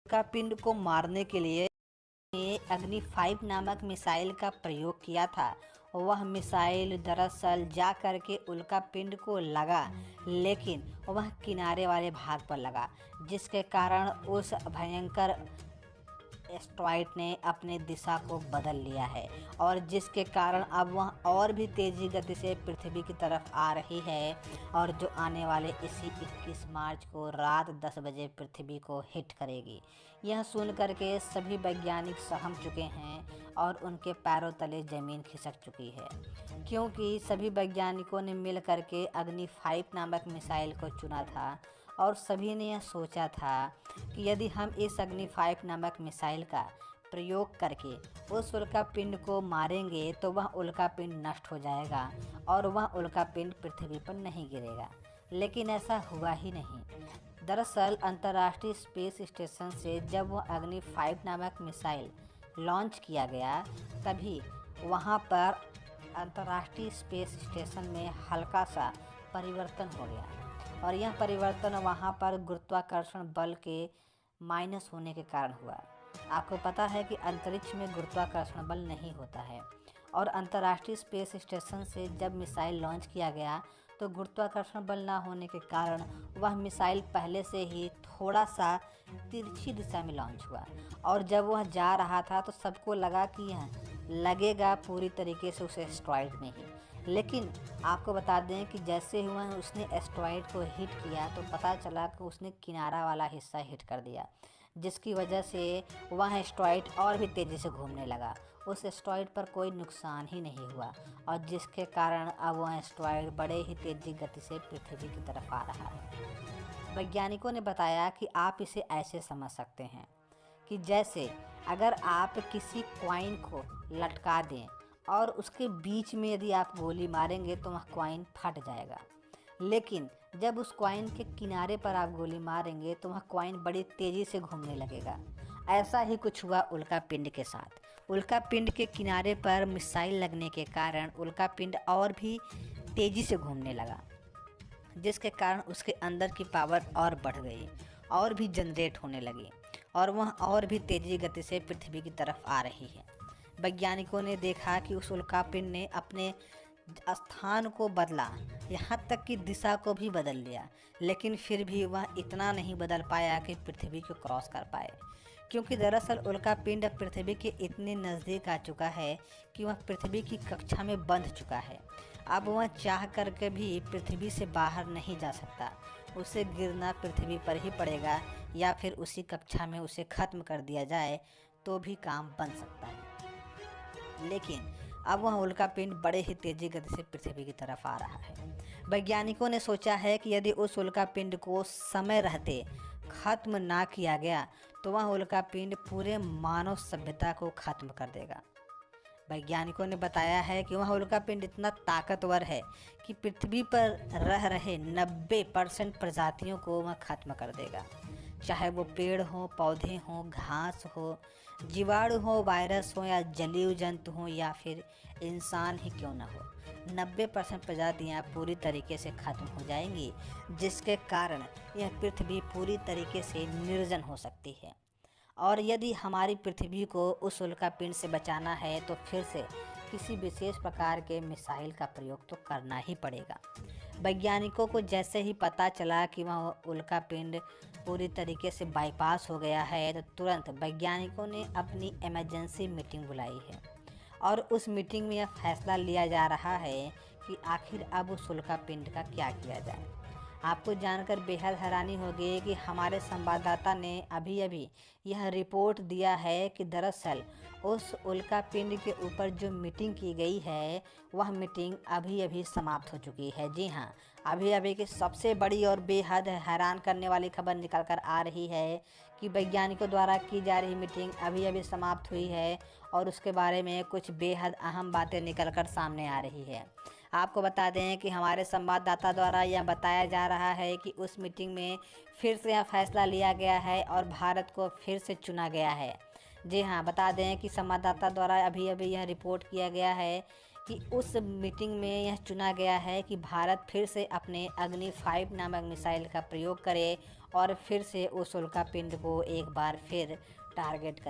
का पिंड को मारने के लिए अग्नि 5 नामक मिसाइल का प्रयोग किया था। वह मिसाइल दरअसल जा करके उल्का पिंड को लगा, लेकिन वह किनारे वाले भाग पर लगा, जिसके कारण उस भयंकर एस्ट्रॉइड ने अपने दिशा को बदल लिया है और जिसके कारण अब वह और भी तेज़ी गति से पृथ्वी की तरफ आ रही है और जो आने वाले इसी 21 मार्च को रात 10 बजे पृथ्वी को हिट करेगी। यह सुन करके सभी वैज्ञानिक सहम चुके हैं और उनके पैरों तले ज़मीन खिसक चुकी है, क्योंकि सभी वैज्ञानिकों ने मिल करके अग्नि 5 नामक मिसाइल को चुना था और सभी ने यह सोचा था कि यदि हम इस अग्नि 5 नामक मिसाइल का प्रयोग करके उस उल्का पिंड को मारेंगे तो वह उल्का पिंड नष्ट हो जाएगा और वह उल्का पिंड पृथ्वी पर नहीं गिरेगा। लेकिन ऐसा हुआ ही नहीं। दरअसल अंतर्राष्ट्रीय स्पेस स्टेशन से जब वह अग्नि 5 नामक मिसाइल लॉन्च किया गया, तभी वहाँ पर अंतर्राष्ट्रीय स्पेस स्टेशन में हल्का सा परिवर्तन हो गया और यह परिवर्तन वहाँ पर गुरुत्वाकर्षण बल के माइनस होने के कारण हुआ। आपको पता है कि अंतरिक्ष में गुरुत्वाकर्षण बल नहीं होता है और अंतर्राष्ट्रीय स्पेस स्टेशन से जब मिसाइल लॉन्च किया गया तो गुरुत्वाकर्षण बल ना होने के कारण वह मिसाइल पहले से ही थोड़ा सा तिरछी दिशा में लॉन्च हुआ और जब वह जा रहा था तो सबको लगा कि यह लगेगा पूरी तरीके से उस एस्ट्रॉइड में ही। लेकिन आपको बता दें कि जैसे हुआ उसने एस्ट्रॉइड को हिट किया तो पता चला कि उसने किनारा वाला हिस्सा हिट कर दिया, जिसकी वजह से वह एस्ट्रॉइड और भी तेज़ी से घूमने लगा। उस एस्ट्रॉइड पर कोई नुकसान ही नहीं हुआ और जिसके कारण अब वह एस्ट्रॉइड बड़े ही तेज़ी गति से पृथ्वी की तरफ आ रहा है। वैज्ञानिकों ने बताया कि आप इसे ऐसे समझ सकते हैं कि जैसे अगर आप किसी कॉइन को लटका दें और उसके बीच में यदि आप गोली मारेंगे तो वह कॉइन फट जाएगा, लेकिन जब उस कॉइन के किनारे पर आप गोली मारेंगे तो वह कॉइन बड़ी तेज़ी से घूमने लगेगा। ऐसा ही कुछ हुआ उल्का पिंड के साथ। उल्का पिंड के किनारे पर मिसाइल लगने के कारण उल्का पिंड और भी तेज़ी से घूमने लगा, जिसके कारण उसके अंदर की पावर और बढ़ गई और भी जनरेट होने लगी और वह और भी तेज़ी गति से पृथ्वी की तरफ आ रही है। वैज्ञानिकों ने देखा कि उस उल्का पिंड ने अपने स्थान को बदला, यहाँ तक कि दिशा को भी बदल लिया, लेकिन फिर भी वह इतना नहीं बदल पाया कि पृथ्वी को क्रॉस कर पाए, क्योंकि दरअसल उल्का पिंड अब पृथ्वी के इतने नज़दीक आ चुका है कि वह पृथ्वी की कक्षा में बंध चुका है। अब वह चाह करके भी पृथ्वी से बाहर नहीं जा सकता। उसे गिरना पृथ्वी पर ही पड़ेगा या फिर उसी कक्षा में उसे ख़त्म कर दिया जाए तो भी काम बन सकता है। लेकिन अब वह उल्का पिंड बड़े ही तेज़ी गति से पृथ्वी की तरफ आ रहा है। वैज्ञानिकों ने सोचा है कि यदि उस उल्का पिंड को समय रहते ख़त्म ना किया गया तो वह उल्का पिंड पूरे मानव सभ्यता को ख़त्म कर देगा। वैज्ञानिकों ने बताया है कि वह उल्का पिंड इतना ताकतवर है कि पृथ्वी पर रह रहे 90% प्रजातियों को वह ख़त्म कर देगा, चाहे वो पेड़ हो, पौधे हों, घास हो, जीवाणु हो, वायरस हो या जलीय जंतु हो या फिर इंसान ही क्यों ना हो। 90% प्रजातियाँ पूरी तरीके से ख़त्म हो जाएंगी, जिसके कारण यह पृथ्वी पूरी तरीके से निर्जन हो सकती है। और यदि हमारी पृथ्वी को उस उल्का पिंड से बचाना है तो फिर से किसी विशेष प्रकार के मिसाइल का प्रयोग तो करना ही पड़ेगा। वैज्ञानिकों को जैसे ही पता चला कि वह उल्का पिंड पूरी तरीके से बाईपास हो गया है तो तुरंत वैज्ञानिकों ने अपनी इमरजेंसी मीटिंग बुलाई है और उस मीटिंग में यह फैसला लिया जा रहा है कि आखिर अब उस उल्का पिंड का क्या किया जाए। आपको जानकर बेहद हैरानी होगी कि हमारे संवाददाता ने अभी अभी यह रिपोर्ट दिया है कि दरअसल उस उल्का पिंड के ऊपर जो मीटिंग की गई है वह मीटिंग अभी अभी समाप्त हो चुकी है। जी हाँ, अभी अभी की सबसे बड़ी और बेहद हैरान करने वाली खबर निकल कर आ रही है कि वैज्ञानिकों द्वारा की जा रही मीटिंग अभी अभी समाप्त हुई है और उसके बारे में कुछ बेहद अहम बातें निकल कर सामने आ रही है। आपको बता दें कि हमारे संवाददाता द्वारा यह बताया जा रहा है कि उस मीटिंग में फिर से यह फैसला लिया गया है और भारत को फिर से चुना गया है। जी हाँ, बता दें कि संवाददाता द्वारा अभी अभी यह रिपोर्ट किया गया है कि उस मीटिंग में यह चुना गया है कि भारत फिर से अपने अग्नि 5 नामक मिसाइल का प्रयोग करे और फिर से उस उल्कापिंड को एक बार फिर टारगेट करे।